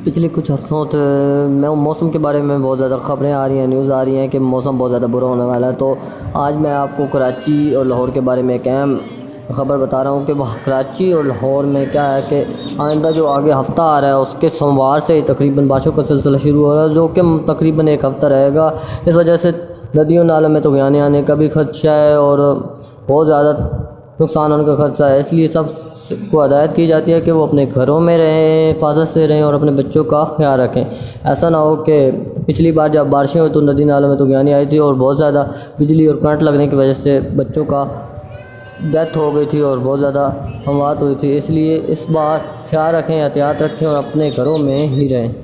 पिछले कुछ हफ्तों से मौसम के बारे में बहुत ज़्यादा ख़बरें आ रही हैं, न्यूज़ आ रही हैं कि मौसम बहुत ज़्यादा बुरा होने वाला है। तो आज मैं आपको कराची और लाहौर के बारे में एक अहम ख़बर बता रहा हूँ कि वह कराची और लाहौर में क्या है कि आइंदा जो आगे हफ़्ता आ रहा है उसके सोमवार से ही तकरीबन बारिशों का सिलसिला शुरू हो रहा है, जो कि तकरीबन एक हफ़्ता रहेगा। इस वजह से नदियों नालों में तूफ़ान आने का भी खदशा है और बहुत ज़्यादा नुकसान होने का खदशा है। इसलिए सब को हदायत की जाती है कि वो अपने घरों में रहें, हिफाजत से रहें और अपने बच्चों का ख्याल रखें। ऐसा ना हो कि पिछली बार जब बारिशें हुई तो नदी नालों में तूफ़ान आई थी और बहुत ज़्यादा बिजली और करंट लगने की वजह से बच्चों का डेथ हो गई थी और बहुत ज़्यादा अमवात हुई थी। इसलिए इस बार ख्याल रखें, एहतियात रखें और अपने घरों में ही रहें।